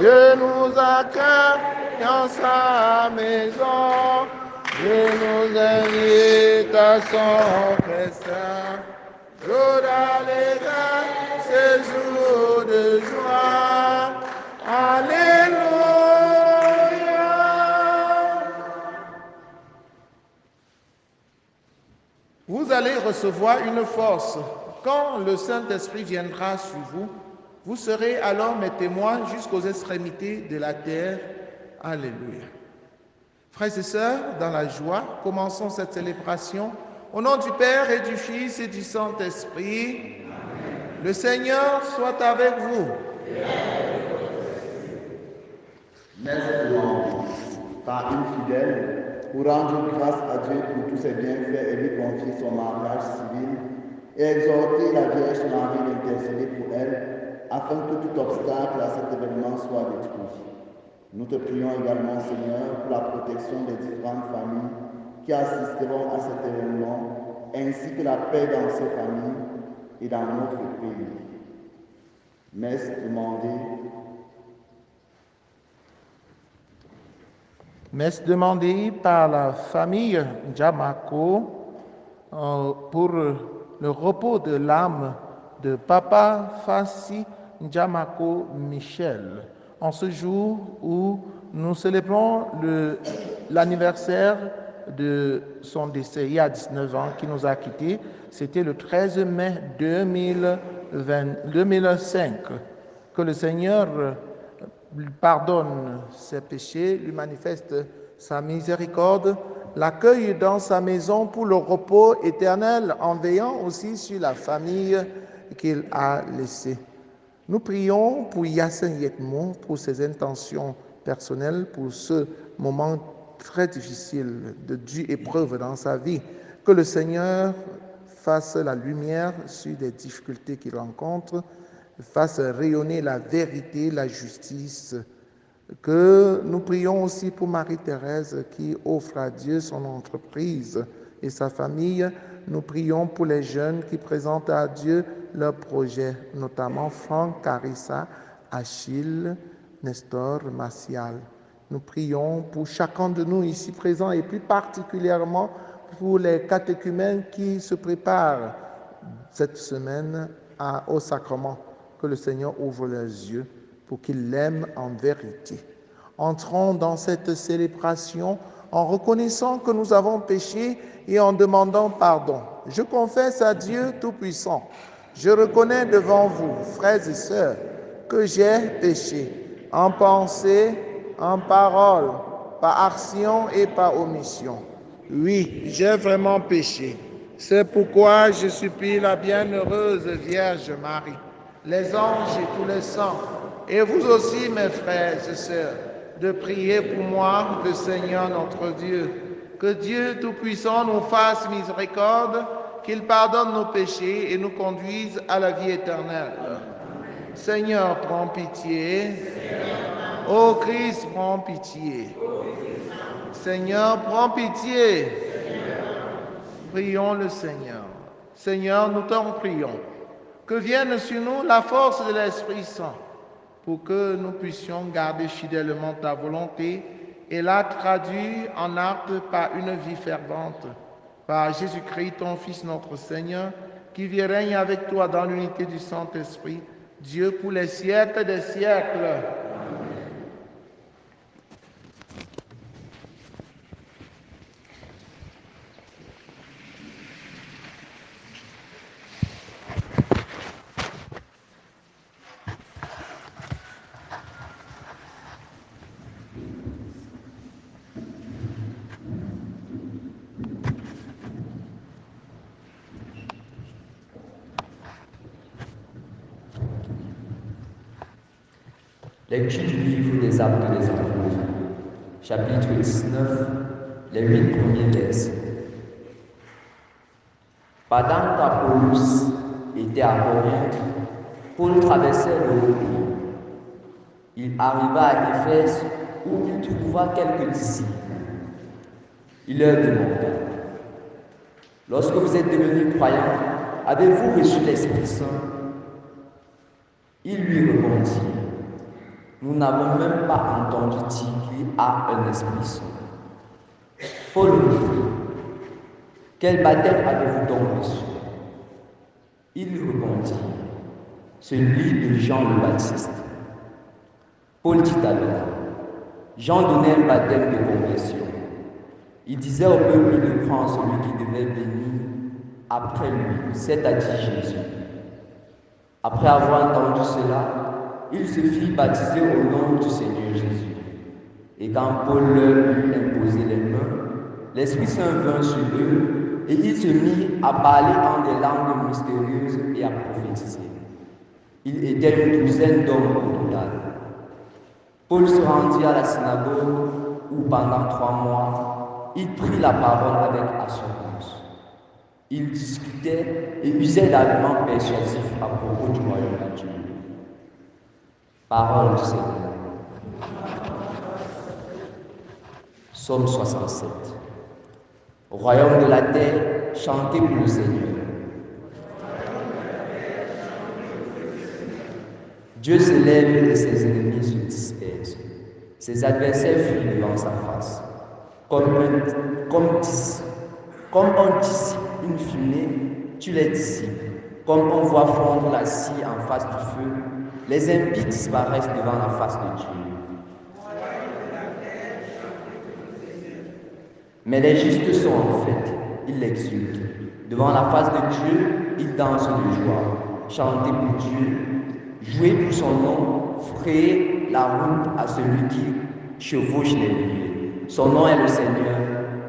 Dieu nous accueille dans sa maison. Dieu nous invite à son festin. Jour d'allégresse, jour de joie. Alléluia. Vous allez recevoir une force. Quand le Saint-Esprit viendra sur vous, vous serez alors mes témoins jusqu'aux extrémités de la terre. Alléluia. Frères et sœurs, dans la joie, commençons cette célébration. Au nom du Père et du Fils et du Saint-Esprit, le Seigneur soit avec vous. Messe demandée par une fidèle pour rendre grâce à Dieu pour tous ses bienfaits et lui confier son mariage civil et exhorter la Vierge Marie d'intercéder pour elle afin que tout obstacle à cet événement soit détruit. Nous te prions également, Seigneur, pour la protection des différentes familles qui assisteront à cet événement, ainsi que la paix dans ces familles et dans notre pays. Messe demandée. Messe demandée par la famille Djamako pour le repos de l'âme de Papa Fassi Djamako Michel. En ce jour où nous célébrons l'anniversaire de son décès, il y a 19 ans, qui nous a quittés, c'était le 13 mai 2005, que le Seigneur lui pardonne ses péchés, lui manifeste sa miséricorde, l'accueille dans sa maison pour le repos éternel en veillant aussi sur la famille qu'il a laissée. Nous prions pour Yassen Yekmo, pour ses intentions personnelles, pour ce moment très difficile de dure épreuve dans sa vie. Que le Seigneur fasse la lumière sur les difficultés qu'il rencontre, fasse rayonner la vérité, la justice. Que nous prions aussi pour Marie-Thérèse qui offre à Dieu son entreprise et sa famille. Nous prions pour les jeunes qui présentent à Dieu leurs projets, notamment Franck, Carissa, Achille, Nestor, Martial. Nous prions pour chacun de nous ici présents et plus particulièrement pour les catéchumènes qui se préparent cette semaine au sacrement. Que le Seigneur ouvre leurs yeux pour qu'ils l'aiment en vérité. Entrons dans cette célébration en reconnaissant que nous avons péché et en demandant pardon. Je confesse à Dieu Tout-Puissant, je reconnais devant vous, frères et sœurs, que j'ai péché en pensée, en parole, par action et par omission. Oui, j'ai vraiment péché. C'est pourquoi je supplie la bienheureuse Vierge Marie, les anges et tous les saints, et vous aussi, mes frères et sœurs, de prier pour moi, le Seigneur notre Dieu. Que Dieu Tout-Puissant nous fasse miséricorde, qu'il pardonne nos péchés et nous conduise à la vie éternelle. Seigneur, prends pitié. Ô Christ, prends pitié. Seigneur, prends pitié. Prions le Seigneur. Seigneur, nous t'en prions. Que vienne sur nous la force de l'Esprit Saint pour que nous puissions garder fidèlement ta volonté et la traduire en actes par une vie fervente. Par Jésus-Christ, ton Fils, notre Seigneur, qui vit et règne avec toi dans l'unité du Saint-Esprit, Dieu pour les siècles des siècles. Lecture du livre des Actes des Apôtres, chapitre 19, les 8 premiers versets. Pendant qu'Apollos était à Corinthe, Paul traversait le pays. Il arriva à Éphèse où il trouva quelques disciples. Il leur demanda: lorsque vous êtes devenus croyants, avez-vous reçu l'Esprit Saint? Il lui répondit: Nous n'avons même pas entendu dire qu'il a un esprit saint. Paul nous dit, quel baptême avez-vous donc reçu? Il répondit, celui de Jean le Baptiste. Paul dit alors, Jean donnait un baptême de conversion. Il disait au peuple de prendre celui qui devait venir après lui, c'est-à-dire Jésus. Après avoir entendu cela, il se fit baptiser au nom du Seigneur Jésus. Et quand Paul leur eut imposé les mains, l'Esprit Saint vint sur eux, et ils se mirent à parler en des langues mystérieuses et à prophétiser. Il était une douzaine d'hommes au total. Paul se rendit à la synagogue où pendant 3 mois, il prit la parole avec assurance. Il discutait et usait d'arguments persuasifs à propos du royaume de Dieu. Parole du Seigneur. Psaume 67. Au royaume de la terre, chantez pour le Seigneur. Dieu s'élève et ses ennemis se dispersent. Ses adversaires fuient devant sa face. Comme on dissipe une fumée, tu les dissipes. Comme on voit fondre la scie en face du feu, les impies disparaissent devant la face de Dieu. Mais les justes sont en fête, ils l'exultent. Devant la face de Dieu, ils dansent de joie. Chantez pour Dieu, jouez pour son nom, frayez la route à celui qui chevauche les lieux. Son nom est le Seigneur,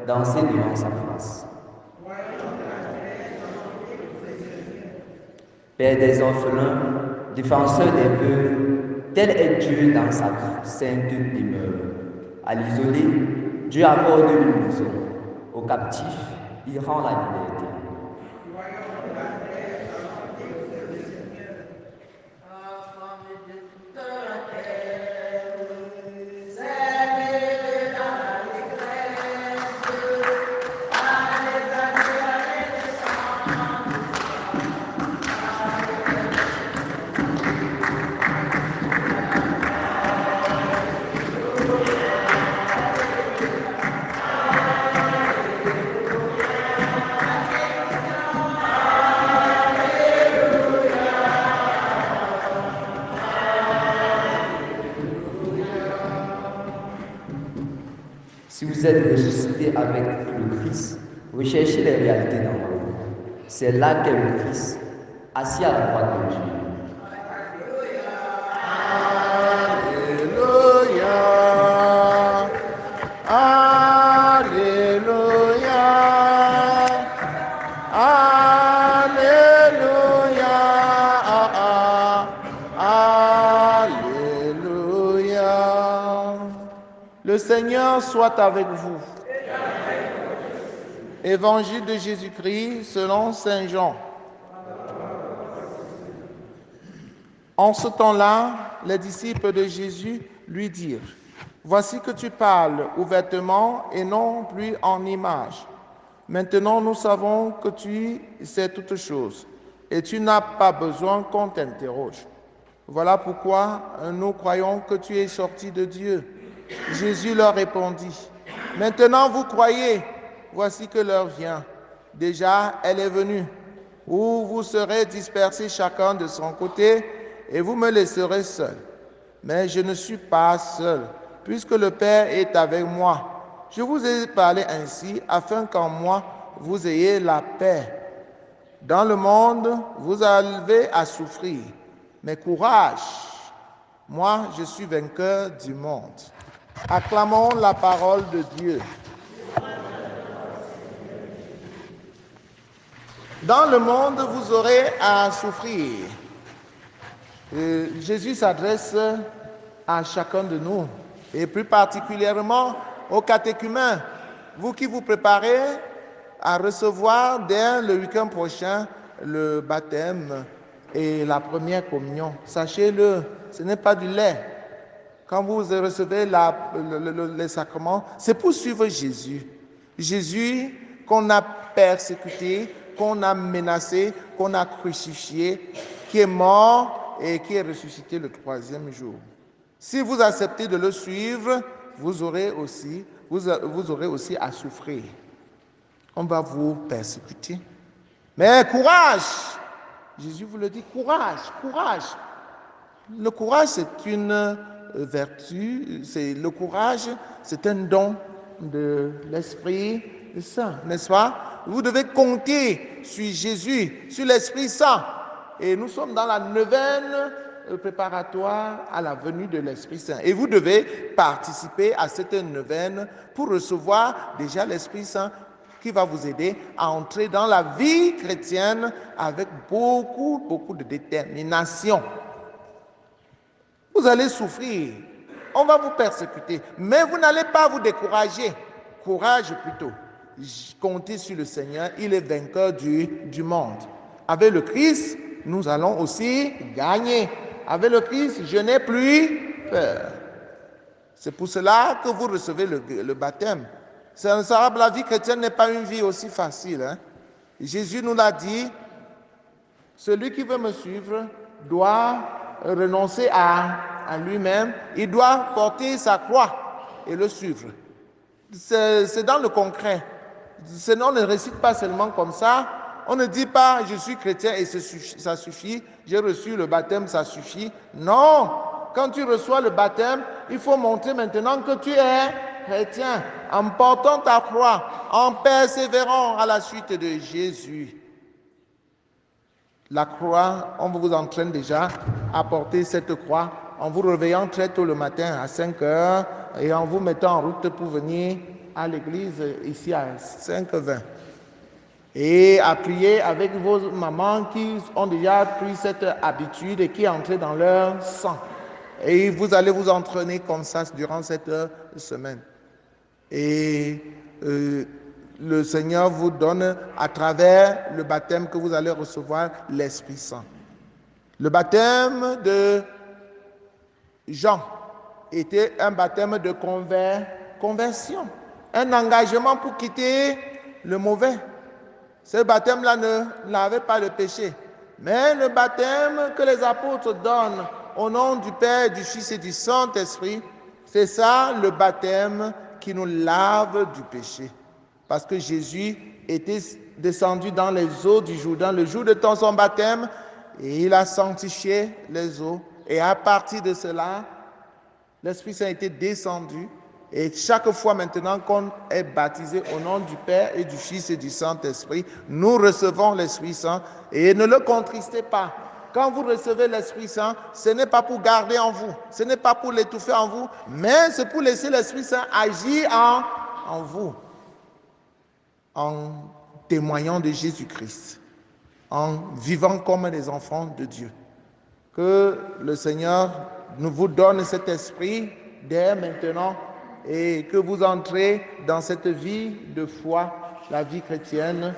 dansez devant sa face. Père des orphelins, défenseur des veuves, tel est Dieu dans sa sainte demeure. À l'isolé, Dieu accorde une maison. Aux captifs, il rend la liberté. Si vous êtes ressuscité avec le Christ, recherchez les réalités dans le monde. C'est là qu'est le Christ, assis à la droite de Dieu. Alléluia. Alléluia. Alléluia. Le Seigneur soit avec vous. Évangile de Jésus-Christ selon Saint Jean. En ce temps-là, les disciples de Jésus lui dirent, « Voici que tu parles ouvertement et non plus en images. Maintenant, nous savons que tu sais toutes choses et tu n'as pas besoin qu'on t'interroge. Voilà pourquoi nous croyons que tu es sorti de Dieu. » Jésus leur répondit, « Maintenant vous croyez, voici que l'heure vient. Déjà, elle est venue, où vous serez dispersés chacun de son côté et vous me laisserez seul. Mais je ne suis pas seul, puisque le Père est avec moi. Je vous ai parlé ainsi afin qu'en moi vous ayez la paix. Dans le monde, vous avez à souffrir, mais courage, moi je suis vainqueur du monde. » Acclamons la parole de Dieu. Dans le monde, vous aurez à souffrir. Jésus s'adresse à chacun de nous, et plus particulièrement aux catéchumènes. Vous qui vous préparez à recevoir dès le week-end prochain le baptême et la communion. Sachez-le, ce n'est pas du lait. Quand vous recevez les sacrements, c'est pour suivre Jésus. Jésus qu'on a persécuté, qu'on a menacé, qu'on a crucifié, qui est mort et qui est ressuscité le 3e jour. Si vous acceptez de le suivre, vous aurez aussi à souffrir. On va vous persécuter. Mais courage! Jésus vous le dit, courage, courage. Le courage, c'est une vertu, le courage, c'est un don de l'Esprit Saint, n'est-ce pas? Vous devez compter sur Jésus, sur l'Esprit Saint. Et nous sommes dans la neuvaine préparatoire à la venue de l'Esprit Saint. Et vous devez participer à cette neuvaine pour recevoir déjà l'Esprit Saint qui va vous aider à entrer dans la vie chrétienne avec beaucoup de détermination. Vous allez souffrir, on va vous persécuter, mais vous n'allez pas vous décourager. Courage plutôt. Comptez sur le Seigneur, il est vainqueur du monde. Avec le Christ, nous allons aussi gagner. Avec le Christ, je n'ai plus peur. C'est pour cela que vous recevez le baptême. La vie chrétienne n'est pas une vie aussi facile. Hein? Jésus nous l'a dit, celui qui veut me suivre doit renoncer à lui-même, il doit porter sa croix et le suivre. C'est dans le concret. On ne récite pas seulement comme ça. On ne dit pas je suis chrétien et ça suffit, j'ai reçu le baptême, ça suffit. Non, quand tu reçois le baptême, il faut montrer maintenant que tu es chrétien en portant ta croix, en persévérant à la suite de Jésus. La croix, on vous entraîne déjà à porter cette croix en vous réveillant très tôt le matin à 5 heures et en vous mettant en route pour venir à l'église ici à 5h20. Et à prier avec vos mamans qui ont déjà pris cette habitude et qui est entrée dans leur sang. Et vous allez vous entraîner comme ça durant cette semaine. Et le Seigneur vous donne à travers le baptême que vous allez recevoir l'Esprit Saint. Le baptême de Jean était un baptême de conversion, un engagement pour quitter le mauvais. Ce baptême-là ne lavait pas le péché. Mais le baptême que les apôtres donnent au nom du Père, du Fils et du Saint-Esprit, c'est ça le baptême qui nous lave du péché. Parce que Jésus était descendu dans les eaux du Jourdain le jour de son baptême et il a sanctifié les eaux. Et à partir de cela, l'Esprit Saint était descendu. Et chaque fois maintenant qu'on est baptisé au nom du Père et du Fils et du Saint-Esprit, nous recevons l'Esprit Saint et ne le contristez pas. Quand vous recevez l'Esprit Saint, ce n'est pas pour garder en vous, ce n'est pas pour l'étouffer en vous, mais c'est pour laisser l'Esprit Saint agir en vous, en témoignant de Jésus-Christ, en vivant comme des enfants de Dieu. Que le Seigneur nous vous donne cet esprit dès maintenant et que vous entrez dans cette vie de foi, la vie chrétienne,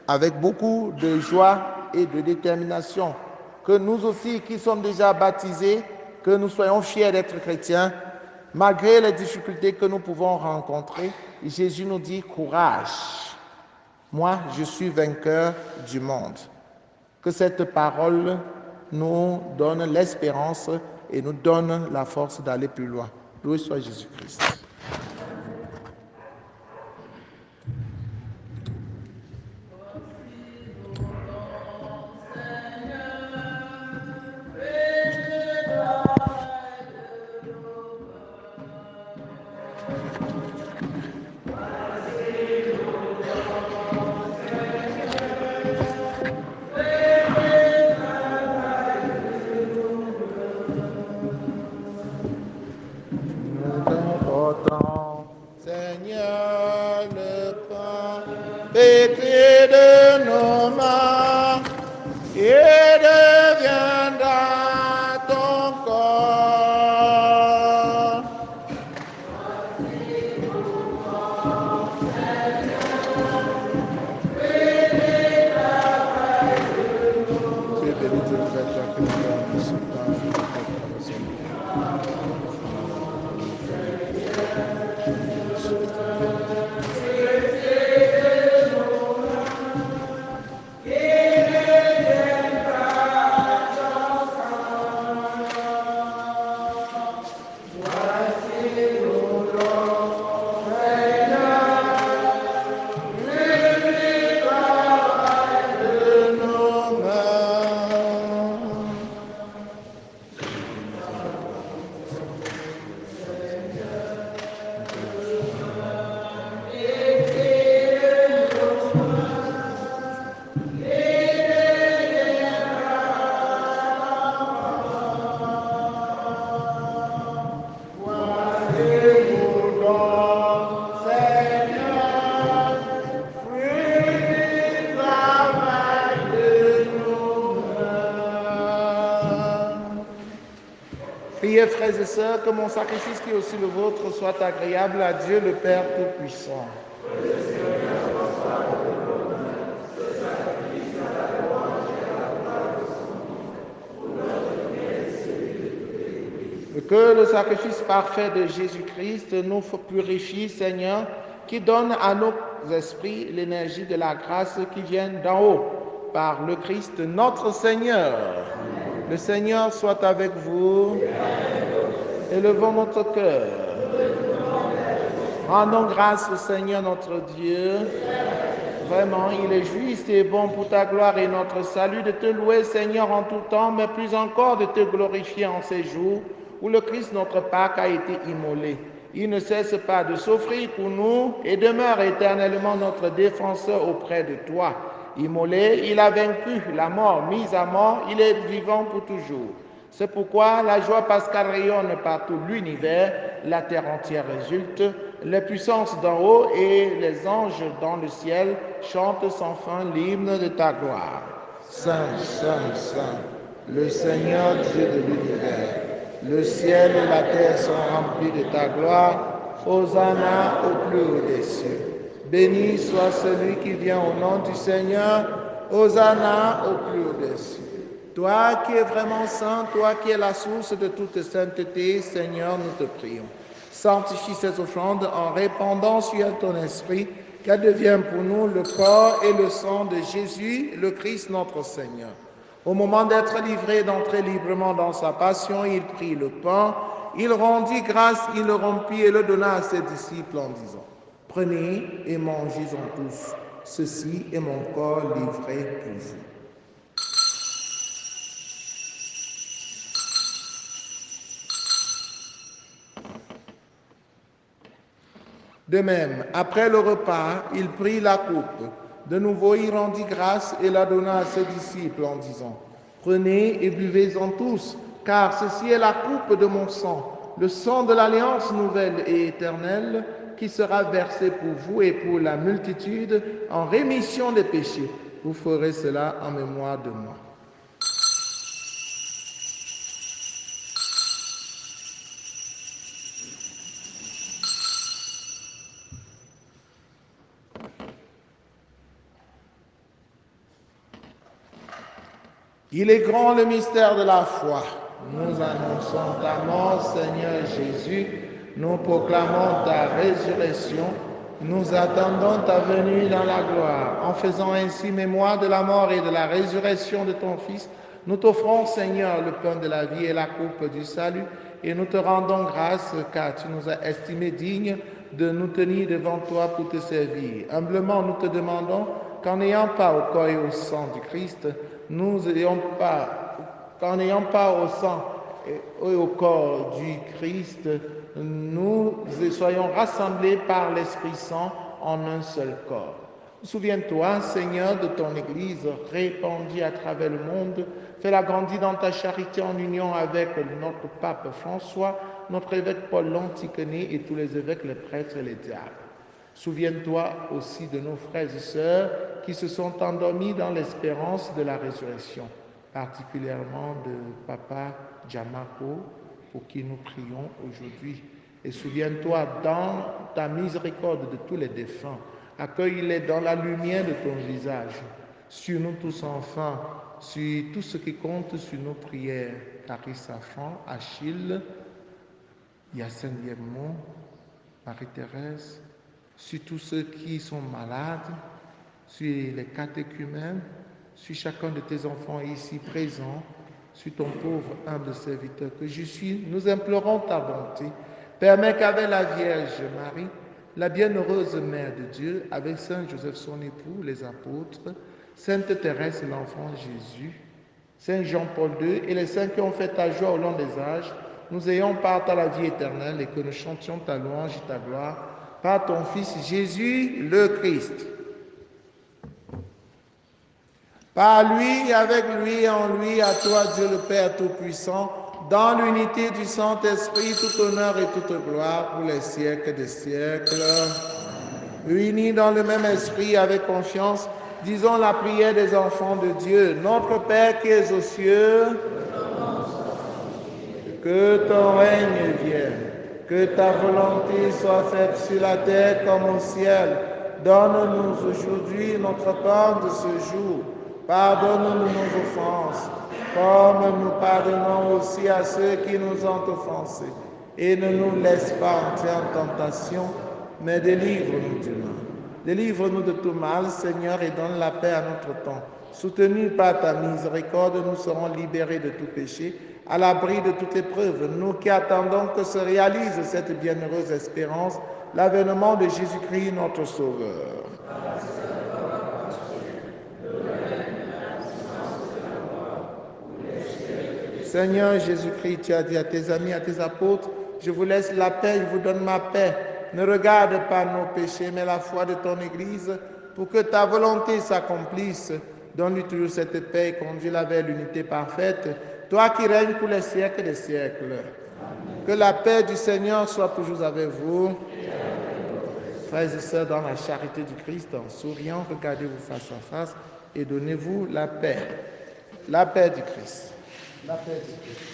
avec beaucoup de joie et de détermination. Que nous aussi, qui sommes déjà baptisés, que nous soyons fiers d'être chrétiens, malgré les difficultés que nous pouvons rencontrer. Jésus nous dit « Courage, moi je suis vainqueur du monde ». Que cette parole nous donne l'espérance et nous donne la force d'aller plus loin. Loué soit Jésus-Christ. Seigneur, le pain pétri de nos mains, et deviendra ton corps. Seigneur, fruit travail de nos mains. Priez, frères et sœurs, que mon sacrifice qui est aussi le vôtre soit agréable à Dieu le Père Tout-Puissant. Que le sacrifice parfait de Jésus-Christ nous purifie, Seigneur, qui donne à nos esprits l'énergie de la grâce qui vient d'en haut, par le Christ notre Seigneur. Le Seigneur soit avec vous. Élevons notre cœur. Rendons grâce au Seigneur notre Dieu. Vraiment, il est juste et bon pour ta gloire et notre salut de te louer, Seigneur, en tout temps, mais plus encore de te glorifier en ces jours où le Christ, notre Pâque, a été immolé. Il ne cesse pas de s'offrir pour nous et demeure éternellement notre défenseur auprès de toi. Immolé, il a vaincu la mort, mis à mort, il est vivant pour toujours. C'est pourquoi la joie pascale rayonne par tout l'univers, la terre entière résulte, les puissances d'en haut et les anges dans le ciel chantent sans fin l'hymne de ta gloire. Saint, Saint, Saint, le Seigneur Dieu de l'univers, le ciel et la terre sont remplis de ta gloire. Hosanna au plus haut des cieux. Béni soit celui qui vient au nom du Seigneur. Hosanna au plus haut des cieux. Toi qui es vraiment saint, toi qui es la source de toute sainteté, Seigneur, nous te prions. Sanctifie ces offrandes en répandant sur elles ton esprit, qu'elles deviennent pour nous le corps et le sang de Jésus, le Christ notre Seigneur. Au moment d'être livré, d'entrer librement dans sa passion, il prit le pain, il rendit grâce, il le rompit et le donna à ses disciples en disant, « Prenez et mangez-en tous, ceci est mon corps livré pour vous. » De même, après le repas, il prit la coupe. De nouveau, il rendit grâce et la donna à ses disciples en disant, « Prenez et buvez-en tous, car ceci est la coupe de mon sang, le sang de l'alliance nouvelle et éternelle, qui sera versé pour vous et pour la multitude en rémission des péchés. Vous ferez cela en mémoire de moi. » Il est grand le mystère de la foi. Nous annonçons ta mort, Seigneur Jésus. Nous proclamons ta résurrection. Nous attendons ta venue dans la gloire. En faisant ainsi mémoire de la mort et de la résurrection de ton Fils, nous t'offrons, Seigneur, le pain de la vie et la coupe du salut, et nous te rendons grâce car tu nous as estimés dignes de nous tenir devant toi pour te servir. Humblement, nous te demandons qu'en n'ayant pas au corps et au sang du Christ, qu'en n'ayant pas au sang et au corps du Christ, nous soyons rassemblés par l'Esprit Saint en un seul corps. Souviens-toi, Seigneur, de ton Église répandue à travers le monde. Fais-la grandir dans ta charité en union avec notre pape François, notre évêque Paul l'Antiquené et tous les évêques, les prêtres et les diacres. Souviens-toi aussi de nos frères et sœurs qui se sont endormis dans l'espérance de la résurrection, particulièrement de Papa Giamacco, pour qui nous prions aujourd'hui. Et souviens-toi dans ta miséricorde de tous les défunts. Accueille-les dans la lumière de ton visage. Sur nous tous enfin, sur tout ce qui compte sur nos prières. Carissa Fan, Achille, Yacine Yemmo, Marie-Thérèse, sur tous ceux qui sont malades, sur les catéchumènes, sur chacun de tes enfants ici présents, sur ton pauvre humble serviteur que je suis, nous implorons ta bonté. Permets qu'avec la Vierge Marie, la bienheureuse Mère de Dieu, avec Saint Joseph son époux, les apôtres, Sainte Thérèse l'enfant Jésus, Saint Jean-Paul II et les saints qui ont fait ta joie au long des âges, nous ayons part à la vie éternelle et que nous chantions ta louange et ta gloire par ton Fils Jésus le Christ. Par lui, avec lui et en lui, à toi Dieu le Père Tout-Puissant, dans l'unité du Saint-Esprit, tout honneur et toute gloire pour les siècles des siècles. Unis dans le même esprit avec confiance, disons la prière des enfants de Dieu. Notre Père qui es aux cieux, que ton règne vienne, que ta volonté soit faite sur la terre comme au ciel. Donne-nous aujourd'hui notre pain de ce jour. Pardonne-nous nos offenses, comme nous pardonnons aussi à ceux qui nous ont offensés. Et ne nous laisse pas entrer en tentation, mais délivre-nous du mal. Délivre-nous de tout mal, Seigneur, et donne la paix à notre temps. Soutenus par ta miséricorde, nous serons libérés de tout péché, à l'abri de toute épreuve. Nous qui attendons que se réalise cette bienheureuse espérance, l'avènement de Jésus-Christ, notre Sauveur. Seigneur Jésus-Christ, tu as dit à tes amis, à tes apôtres, je vous laisse la paix, je vous donne ma paix. Ne regarde pas nos péchés, mais la foi de ton Église, pour que ta volonté s'accomplisse. Donne-lui toujours cette paix et conduis-la vers l'unité parfaite, toi qui règnes pour les siècles des siècles. Que la paix du Seigneur soit toujours avec vous. Frères et sœurs, dans la charité du Christ, en souriant, regardez-vous face à face et donnez-vous la paix. La paix du Christ. La paix du Christ.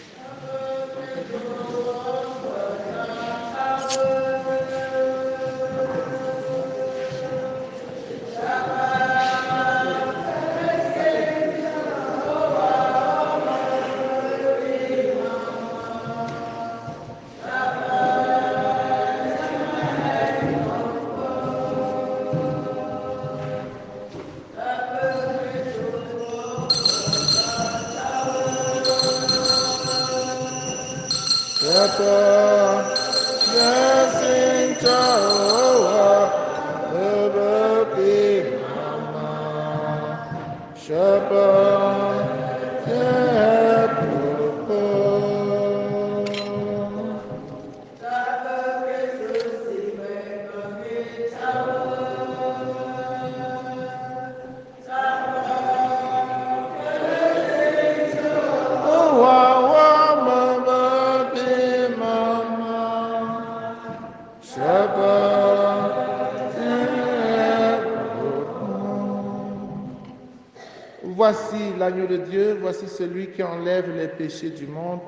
Voici l'agneau de Dieu, voici celui qui enlève les péchés du monde.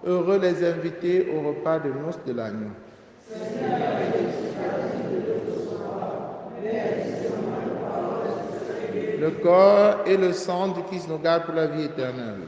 Heureux les invités au repas de noces de l'agneau. Le corps et le sang du Christ nous gardent pour la vie éternelle.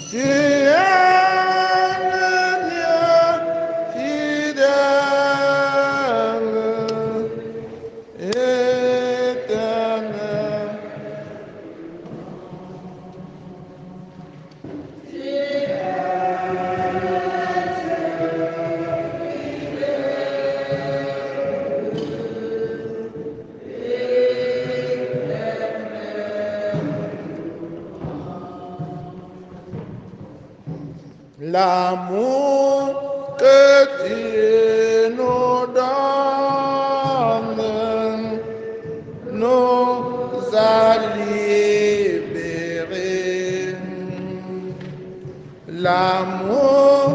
Tu es le Dieu fidèle. l'amour que Dieu nous donne nous a libérés. L'amour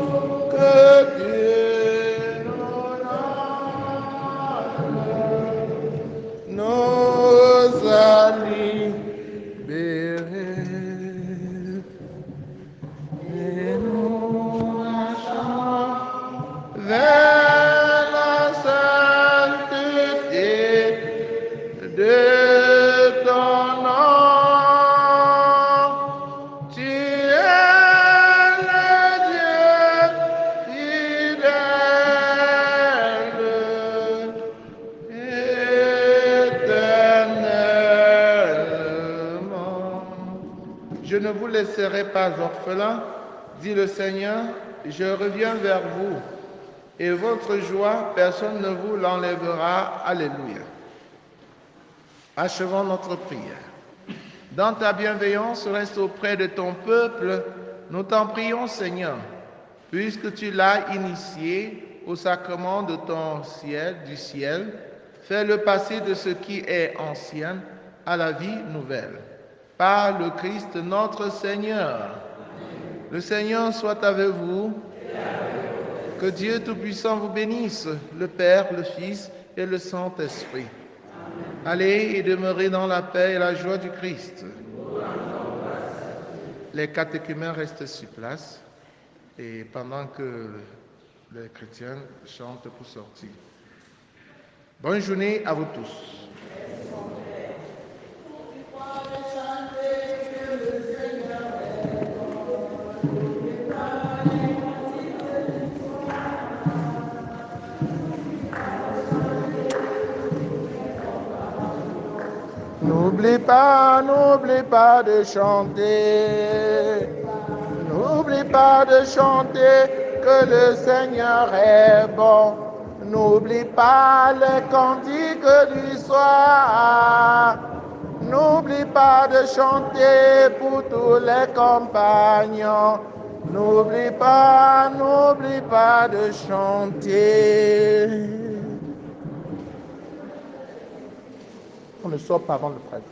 que Dieu nous donne nous a libérés. Et nous marchons vers la sainteté de ton nom. Tu es le Dieu fidèle, éternellement. Je ne vous laisserai pas orphelins, dit le Seigneur, je reviens vers vous, et votre joie, personne ne vous l'enlèvera. Alléluia. Achevons notre prière. Dans ta bienveillance, reste auprès de ton peuple. Nous t'en prions, Seigneur, puisque tu l'as initié au sacrement de ton ciel, du ciel, fais-le passer de ce qui est ancien à la vie nouvelle. Par le Christ notre Seigneur. Le Seigneur soit avec vous. Que Dieu Tout-Puissant vous bénisse, le Père, le Fils et le Saint-Esprit. Allez et demeurez dans la paix et la joie du Christ. Les catéchumènes restent sur place et pendant que les chrétiens chantent pour sortir. Bonne journée à vous tous. N'oublie pas de chanter. N'oublie pas de chanter que le Seigneur est bon. N'oublie pas les cantiques du soir. N'oublie pas de chanter pour tous les compagnons. N'oublie pas de chanter. On ne sort pas avant le prêtre.